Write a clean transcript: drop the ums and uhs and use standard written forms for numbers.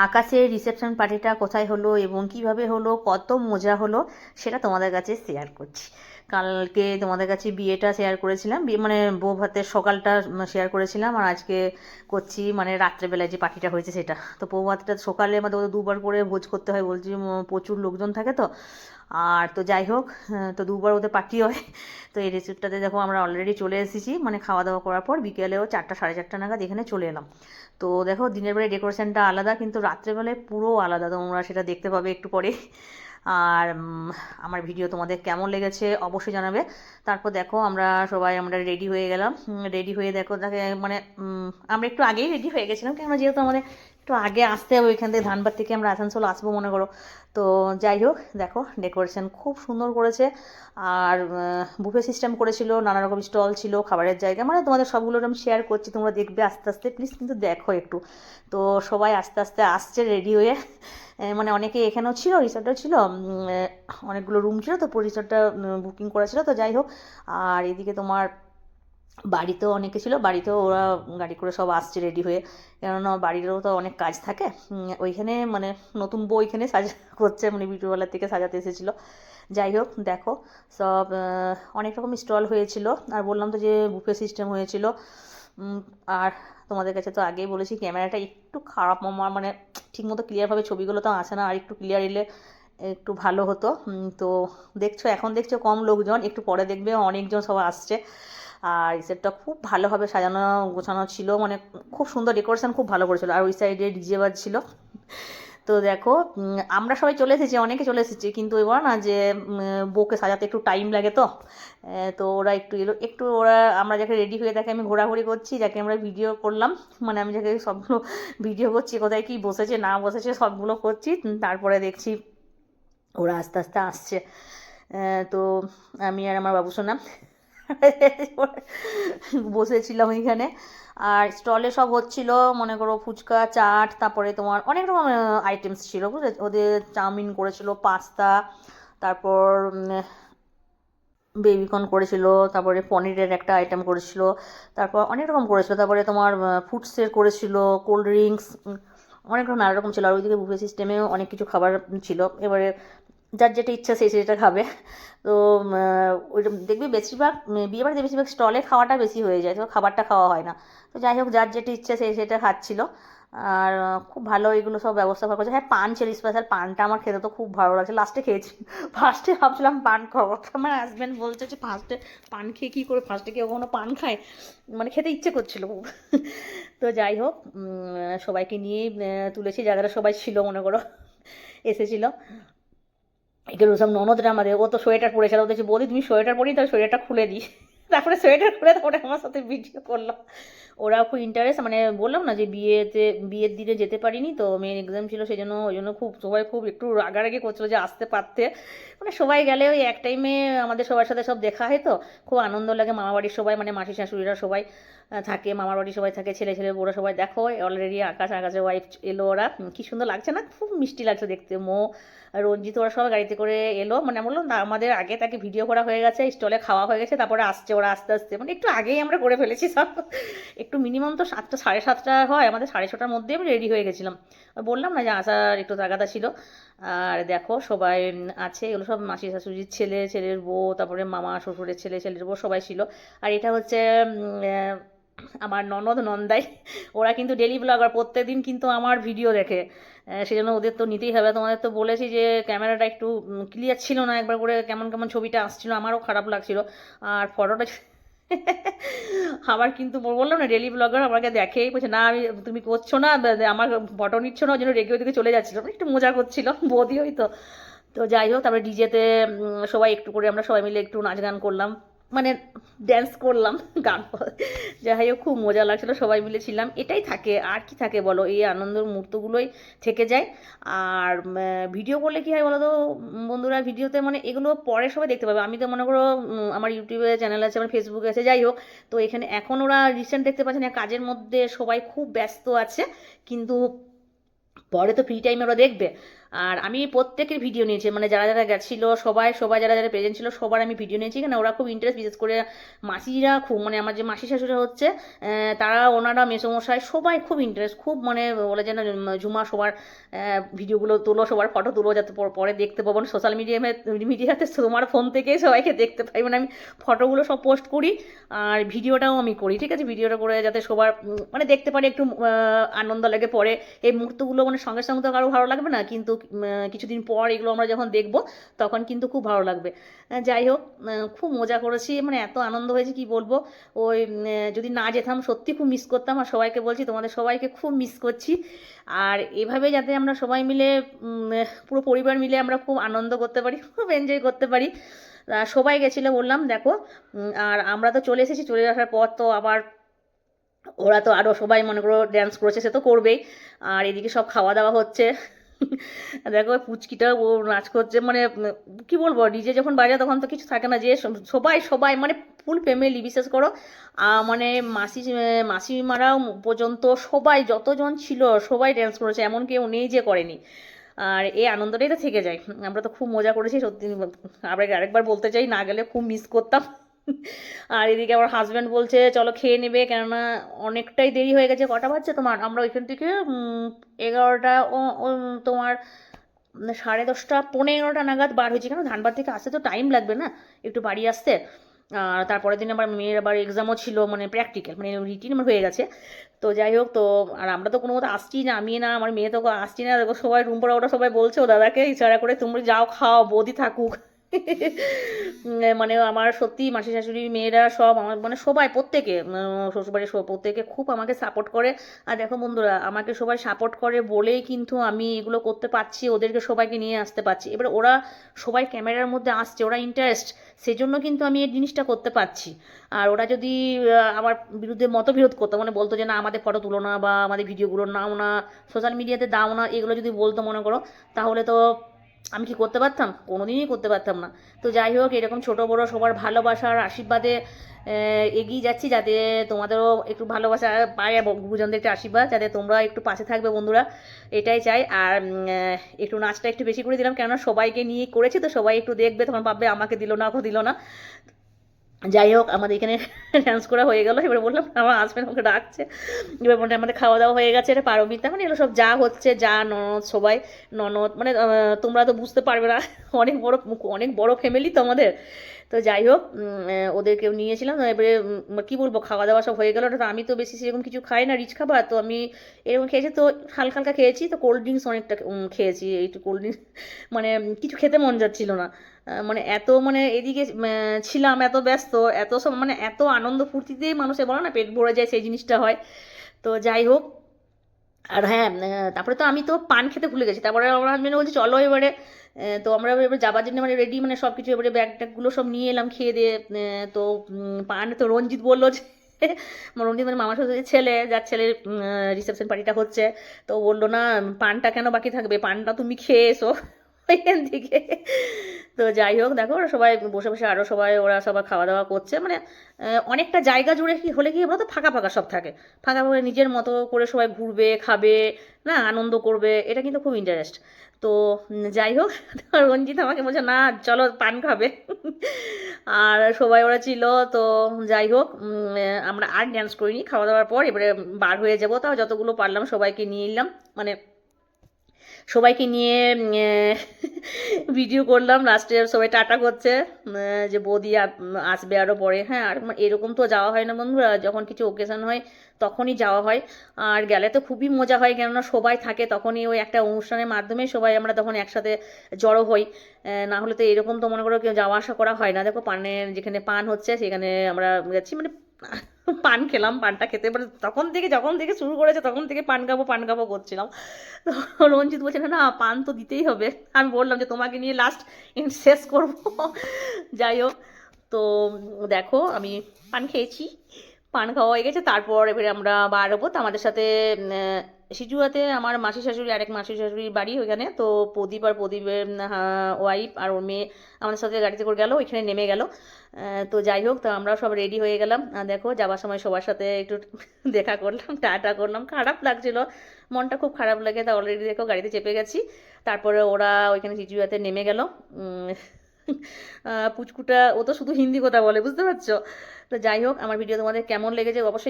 আকাশের রিসেপশন পার্টিটা কোথায় হলো এবং কিভাবে হলো, কত মজা হলো, সেটা তোমাদের কাছে শেয়ার করছি। কালকে তোমাদের কাছে বিয়েটা শেয়ার করেছিলাম, বিয়ে মানে বউ ভাতের সকালটা শেয়ার করেছিলাম, আর আজকে করছি মানে রাত্রেবেলায় যে পার্টিটা হয়েছে সেটা। তো বউ ভাতটা সকালে আমাদের ওদের দুবার করে ভোজ করতে হয়, বলছি প্রচুর লোকজন থাকে তো। আর তো যাই হোক, তো দুবার ওদের পার্টি হয়। তো এই রিসিপ্টটাতে দেখো আমরা অলরেডি চলে এসেছি, মানে খাওয়া দাওয়া করার পর বিকেলেও 4টা সাড়ে 4টা নাগাদ এখানে চলে এলাম। তো দেখো দিনের বেলায় ডেকোরেশনটা আলাদা, কিন্তু রাত্রেবেলায় পুরো আলাদা, তোমরা সেটা দেখতে পাবে একটু পরে। আর আমার ভিডিও তোমাদের কেমন লেগেছে অবশ্যই জানাবে। তারপর দেখো আমরা রেডি হয়ে গেলাম। রেডি হয়ে দেখো দেখে মানে আমরা একটু আগেই রেডি হয়ে গেছিলাম, কেন যেহেতু আমাদের একটু আগে আসতে হবে, ওইখান থেকে ধানবাদ থেকে আমরা আসানসোল আসবো মনে করো। তো যাই হোক, দেখো ডেকোরেশন খুব সুন্দর করেছে। আর বুফে সিস্টেম করেছিল, নানা রকম স্টল ছিল, খাবারের জায়গা, মানে তোমাদের সবগুলো আমি শেয়ার করছি, তোমরা দেখবে আস্তে আস্তে, প্লিজ কিন্তু দেখো একটু। তো সবাই আস্তে আস্তে আসছে রেডি হয়ে। মানে অনেকে এখানেও ছিল, রিসর্টেও ছিল, অনেকগুলো রুম ছিল, তো পুরো রিসর্টটা বুকিং করা ছিল। তো যাই হোক, আর এদিকে তোমার বাড়িতেও অনেকে ছিল, বাড়িতেও ওরা গাড়ি করে সব আসছে রেডি হয়ে, কেননা বাড়িরও তো অনেক কাজ থাকে। ওইখানে মানে নতুন বউ ওইখানে সাজা করছে, মানে বিউটিওয়ালার থেকে সাজাতে এসেছিলো। যাই হোক দেখো, সব অনেক রকম স্টল হয়েছিল, আর বললাম তো যে বুফে সিস্টেম হয়েছিল। আর তোমাদের কাছে তো আগেই বলেছি ক্যামেরাটা একটু খারাপ, আমার মানে ঠিকমতো ক্লিয়ারভাবে ছবিগুলো তো আসে না, আর একটু ক্লিয়ার এলে একটু ভালো হতো। তো দেখছো, এখন দেখছো কম লোকজন, একটু পরে দেখবে অনেকজন সব আসছে। আর রিসেপ্টটা খুব ভালোভাবে সাজানো গোছানো ছিল, মানে খুব সুন্দর ডেকোরেশন, খুব ভালো করেছিল। আর ওই সাইডে ডিজে বাজছিল। তো দেখো, আমরা সবাই চলে এসেছি, অনেকে চলে এসেছি, কিন্তু এবার না যে বউকে সাজাতে একটু টাইম লাগে তো। তো ওরা একটু এলো, একটু ওরা, আমরা যাকে রেডি হয়ে দেখে আমি ঘোরাঘুরি করছি, যাকে আমরা ভিডিও করলাম, মানে আমি যাকে সবগুলো ভিডিও করছি, কোথায় কি বসেছে না বসেছে সবগুলো করছি, তারপরে দেখছি ওরা আস্তে আস্তে আসছে। তো আমি আর আমার বাবুসোনা বসেছিলাম এখানে। আর স্টলে সব হচ্ছিল, মনে করো ফুচকা, চাট, তারপরে তোমার অনেক রকম আইটেমস ছিল, বুঝলে, ওদের চাউমিন করেছিল, পাস্তা, তারপর বেবিকর্ন করেছিল, তারপরে পনিরের একটা আইটেম করেছিল, তারপর অনেক রকম করেছিল, তারপরে তোমার ফুডসের করেছিল, কোল্ড ড্রিঙ্কস, অনেক রকম নানা রকম ছিল। আর ওইদিকে বুফে সিস্টেমেও অনেক কিছু খাবার ছিল, এবারে যার যেটা ইচ্ছা সে সেটা খাবে। তো ওইটা দেখবি বেশিরভাগ বিয়েবাড়িতে বেশিরভাগ স্টলে খাওয়াটা বেশি হয়ে যায়, তো খাবারটা খাওয়া হয় না। তো যাই হোক, যার যেটা ইচ্ছা সে সেটা খাচ্ছিল। আর খুব ভালো এগুলো সব ব্যবস্থা করা হয়েছে। হ্যাঁ, পান ছিল স্পেশাল, পানটা আমার খেতে তো খুব ভালো লাগছে, লাস্টে খেয়েছি। ফার্স্টে ভাবছিলাম পান খাবো, আমার হাজব্যান্ড বলছে যে ফার্স্টে পান খেয়ে কী করে, ফার্স্টে কেউ কখনো পান খায়, মানে খেতে ইচ্ছে করছিল খুব। তো যাই হোক, সবাইকে নিয়েই তুলেছি, যারা সবাই ছিল মনে করো এসেছিল। এগুলো সব ননদরা আমাদের, ও তো সোয়েটার পরেছিল, ও দেখছি বলি তুমি সোয়েটার পরি, তার সোয়েটারটা খুলে দিই। তারপরে সোয়েটার খুলে তারপরে আমার সাথে ভিডিও করলাম। ওরা খুব ইন্টারেস্ট, মানে বললাম না যে বিয়ের দিনে যেতে পারিনি, তো মেয়ের এক্সাম ছিল, সেই জন্য ওই জন্য খুব সবাই খুব একটু রাগারাগি করছিল যে আসতে পারতে। মানে সবাই গেলে ওই এক টাইমে আমাদের সবার সাথে সব দেখা হয়, তো খুব আনন্দ লাগে। মামাবাড়ির সবাই, মানে মাসি শাশুড়িরা সবাই থাকে, মামার বাড়ির সবাই থাকে, ছেলে ছেলে বড়ো সবাই। দেখো অলরেডি আকাশের ওয়াইফ এলো, ওরা কি সুন্দর লাগছে না, খুব মিষ্টি লাগছে দেখতে। রঞ্জিত ওরা সব গাড়িতে করে এলো, মানে বললাম না আমাদের আগে তাকে ভিডিও করা হয়ে গেছে, স্টলে খাওয়া হয়ে গেছে, তারপরে আসছে ওরা আস্তে আস্তে, মানে একটু আগেই আমরা করে ফেলেছি সব। একটু মিনিমাম তো 7টা সাড়ে 7টা হয়, আমাদের 6:30টার মধ্যে আমি রেডি হয়ে গেছিলাম। বললাম না যে আসার একটু তাগাদা ছিল। আর দেখো সবাই আছে, এগুলো সব মাসি শাশুড়ির ছেলে, ছেলের বউ, তারপরে মামা শ্বশুরের ছেলে, ছেলের বউ, সবাই ছিল। আর এটা হচ্ছে আমার ননদ নন্দাই, ওরা কিন্তু ডেলি ব্লগার, প্রত্যেকদিন কিন্তু আমার ভিডিও দেখে। সেজন্য ওদের তো নিতেই হবে। তোমাদের তো বলেছি যে ক্যামেরাটা একটু ক্লিয়ার ছিল না, একবার করে কেমন কেমন ছবিটা আসছিল, আমারও খারাপ লাগছিল। আর ফটোটা আমার কিন্তু বললাম না ডেলি ব্লগার, আমাকে দেখেই বলছে না আমি, তুমি করছো না, আমার ফটো নিচ্ছ না, ওই জন্য রেগে ওদিকে চলে যাচ্ছিলো, একটু মজা করছিল বৌদি ওই তো। তো যাই হোক, তারপরে ডিজেতে সবাই একটু করে আমরা সবাই মিলে একটু নাচ গান করলাম, মানে ড্যান্স করলাম, গান। যাই হোক খুব মজা লাগছিলো, সবাই মিলে ছিলাম, এটাই থাকে, আর কি থাকে বলো, এই আনন্দের মুহূর্তগুলোই থেকে যায়। আর ভিডিও করলে কী হয় বলো তো বন্ধুরা, ভিডিওতে মানে এগুলো পরে সবাই দেখতে পাবে। আমি তো মনে করো আমার ইউটিউবে চ্যানেল আছে, আমার ফেসবুকে আছে, যাই হোক। তো এখানে এখন ওরা রিসেন্ট দেখতে পাচ্ছে না, কাজের মধ্যে সবাই খুব ব্যস্ত আছে, কিন্তু পরে তো ফ্রি টাইমে ওরা দেখবে। আর আমি প্রত্যেকের ভিডিও নিয়েছি, মানে যারা যারা গেছিলো সবাই সবাই যারা যারা প্রেজেন্ট ছিল সবার আমি ভিডিও নিয়েছি, কেন ওরা খুব ইন্টারেস্ট, বিশেষ করে মাসিরা খুব, মানে আমার যে মাসি শাশুড়ি হচ্ছে তারা, ওনারা মেসোমশাই সবাই খুব ইন্টারেস্ট, খুব মানে বলে যেন ঝুমা সবার ভিডিওগুলো তোলো, সবার ফটো তুলো, যাতে পরে দেখতে পাবো সোশ্যাল মিডিয়াতে তোমার ফোন থেকে সবাইকে দেখতে পাই, মানে আমি ফটোগুলো সব পোস্ট করি আর ভিডিওটাও আমি করি, ঠিক আছে, ভিডিওটা করে যাতে সবার মানে দেখতে পারে, একটু আনন্দ লাগে। পরে এই মুহূর্তগুলো মানে সঙ্গে সঙ্গে তো কারো ভালো লাগবে না, কিন্তু কিছুদিন পর এগুলো আমরা যখন দেখবো তখন কিন্তু খুব ভালো লাগবে। যাই হোক, খুব মজা করেছি, মানে এত আনন্দ হয়েছে কি বলবো। ওই যদি না যেতাম সত্যি খুব মিস করতাম, আর সবাইকে বলছি তোমাদের সবাইকে খুব মিস করছি। আর এভাবে যাতে আমরা সবাই মিলে পুরো পরিবার মিলে আমরা খুব আনন্দ করতে পারি, খুব এনজয় করতে পারি। সবাই গেছিলো বললাম দেখো, আর আমরা তো চলে এসেছি, চলে আসার পর তো আবার ওরা তো আরও সবাই মনে করো ড্যান্স করেছে, সে তো করবেই, আর এদিকে সব খাওয়া দাওয়া হচ্ছে। দেখো পুচকিটা ও নাচ করছে, মানে কি বলবো, ডিজে যখন বাজায় তখন তো কিছু থাকে না, যে সবাই সবাই মানে ফুল ফ্যামিলি, বিশেষ করো মানে মাসিমারাও পর্যন্ত সবাই যতজন ছিল সবাই ড্যান্স করেছে, এমন কেউ নেই যে করেনি। আর এই আনন্দটাই তো থেকে যায়, আমরা তো খুব মজা করেছি সত্যি, আরেকবার বলতে চাই, না গেলে খুব মিস করতাম। আর এদিকে আমার হাজব্যান্ড বলছে চলো খেয়ে নেবে, কেননা অনেকটাই দেরি হয়ে গেছে। কটা বাজছে তোমার, আমরা ওইখান থেকে 11টা তোমার 10:30 11:15 নাগাদ বার হয়েছি, কেন ধানবাদ থেকে আসতে তো টাইম লাগবে না একটু বাড়ি আসতে। আর তারপরের দিন আবার মেয়ের আবার এক্সামও ছিল, মানে প্র্যাকটিক্যাল, মানে রিটিন আমার হয়ে গেছে। তো যাই হোক, তো আর আমরা তো কোনো মতো আসছি না, আমি না আমার মেয়ে তো আসছি না, দেখো সবাই রুম পড়া ওটা সবাই বলছে ও দাদাকে ইশারা করে, তোমরা যাও খাও, বৌদি থাকুক। মানে আমার সত্যি মাসি শাশুড়ি মেয়েরা সব আমার মানে সবাই প্রত্যেকে শ্বশুরবাড়ির সব প্রত্যেকে খুব আমাকে সাপোর্ট করে। আর দেখো বন্ধুরা, আমাকে সবাই সাপোর্ট করে বলেই কিন্তু আমি এগুলো করতে পারছি, ওদেরকে সবাইকে নিয়ে আসতে পারছি। এবার ওরা সবাই ক্যামেরার মধ্যে আসছে, ওরা ইন্টারেস্ট, সেজন্য কিন্তু আমি এই জিনিসটা করতে পারছি। আর ওরা যদি আমার বিরুদ্ধে মতবিরোধ করতো, মানে বলতো যে না আমাদের ফটো তুলো না, বা আমাদের ভিডিওগুলো নাও না, সোশ্যাল মিডিয়াতে দাও না, এগুলো যদি বলতো মনে করো, তাহলে তো আমি কি করতে পারতাম, কোনোদিনই করতে পারতাম না। তো যাই হোক, এরকম ছোট বড় সবার ভালোবাসার আশীর্বাদে এগিয়ে যাচ্ছি, যাতে তোমাদেরও একটু ভালোবাসা পাই, গুরুজনদের একটু আশীর্বাদ, যাতে তোমরা একটু পাশে থাকবে বন্ধুরা, এটাই চাই। আর একটু নাচটা একটু বেশি করে দিলাম, কেননা সবাইকে নিয়ে করেছি, তো সবাই একটু দেখবে, তখন ভাববে আমাকে দিল না, ওকে দিল না। যাই হোক, আমাদের এখানে ডান্স করা হয়ে গেল, এবার বললাম আমার হাজব্যান্ড আমাকে ডাকছে, এবার মনে আমাদের খাওয়া দাওয়া হয়ে গেছে, এটা পারমিতা, মানে এগুলো সব যা হচ্ছে, যা ননদ সবাই, ননদ মানে তোমরা তো বুঝতে পারবে না, অনেক বড় ফ্যামিলি তো আমাদের। তো যাই হোক, ওদেরকেও নিয়েছিলাম, এবারে কী বলবো, খাওয়া দাওয়া সব হয়ে গেলো। তো আমি তো বেশি সেরকম কিছু খাই না রিচ খাবার, তো আমি এরকম খেয়েছি, তো হালকা হালকা খেয়েছি, তো কোল্ড ড্রিঙ্কস অনেকটা খেয়েছি, একটু কোল্ড ড্রিঙ্কস, মানে কিছু খেতে মন যাচ্ছিল না, মানে এত মানে এদিকে ছিলাম, এত ব্যস্ত, এত সব মানে এত আনন্দ ফুর্তিতেই মানুষের বলো না পেট ভরে যায়, সেই জিনিসটা হয়। তো যাই হোক, আর হ্যাঁ, তারপরে তো আমি তো পান খেতে ভুলে গেছি, তারপরে আমার হাজবেন্ড বলছে চলো এবারে, তো আমরা এবার যাবার জন্য মানে রেডি, মানে সব কিছু এবারে ব্যাগ ট্যাগগুলো সব নিয়ে এলাম খেয়ে দিয়ে। তো পান তো রঞ্জিত বললো যে রঞ্জিত মানে মামা শ্বশুরের ছেলে, যার ছেলের রিসেপশন পার্টিটা হচ্ছে, তো বললো না পানটা কেন বাকি থাকবে, পানটা তুমি খেয়ে এসো ওইখান থেকে। তো যাই হোক, দেখো ওরা সবাই বসে বসে আরও সবাই ওরা সবাই খাওয়া দাওয়া করছে, মানে অনেকটা জায়গা জুড়ে কি হলে কি বলো তো, ফাঁকা ফাঁকা সব থাকে, ফাঁকা ফাঁকা নিজের মতো করে সবাই ঘুরবে, খাবে, না আনন্দ করবে, এটা কিন্তু খুব ইন্টারেস্ট। তো যাই হোক, রঞ্জিত আমাকে বলছে না চলো পান খাবে। আর সবাই ওরা ছিল। তো যাই হোক, আমরা আর ড্যান্স করিনি, খাওয়া দাওয়ার পর এবারে বার হয়ে যাবো, তাও যতগুলো পারলাম সবাইকে নিয়ে এলাম, মানে সবাইকে নিয়ে ভিডিও করলাম, লাস্টে সবাই টাটা করছে, যে বৌদি আসবে আরও পরে। হ্যাঁ, আর এরকম তো যাওয়া হয় না বন্ধুরা, যখন কিছু ওকেশন হয় তখনই যাওয়া হয়, আর গেলে তো খুবই মজা হয়, কেননা সবাই থাকে, তখনই ওই একটা অনুষ্ঠানের মাধ্যমে সবাই আমরা তখন একসাথে জড়ো হই, না হলে তো এরকম তো মনে করো কেউ যাওয়া আসা করা হয় না। দেখো পানের যেখানে পান হচ্ছে সেখানে আমরা যাচ্ছি, মানে পান খেলাম, পানটা খেতে মানে যখন থেকে শুরু করেছে তখন থেকে পান খাবো করছিলাম। তো রঞ্জিত বলছে না না পান তো দিতেই হবে, আমি বললাম যে তোমাকে নিয়ে লাস্ট শেষ করবো। যাই হোক, তো দেখো আমি পান খেয়েছি, পান খাওয়া হয়ে গেছে, তারপর এবারে আমরা বার হবো। তো আমাদের সাথে সিজুয়াতে আমার মাসি শাশুড়ি, আরেক মাসি শাশুড়ির বাড়ি ওইখানে। তো প্রদীপ আর প্রদীপের ওয়াইফ আর ওর মেয়ে আমাদের সাথে গাড়িতে করে গেল, ওইখানে নেমে গেল। তো যাই হোক, তো আমরাও সব রেডি হয়ে গেলাম। দেখো যাবার সময় সবার সাথে একটু দেখা করলাম, টাটা করলাম, খারাপ লাগছিল, মনটা খুব খারাপ লাগে। তা অলরেডি দেখো গাড়িতে চেপে গেছি। তারপরে ওরা ওইখানে সিজুয়াতে নেমে গেল। পুচকুটা ও তো শুধু হিন্দি কথা বলে, বুঝতে পারছো? তো যাই হোক, আমার ভিডিও তোমাদের কেমন লেগেছে অবশ্যই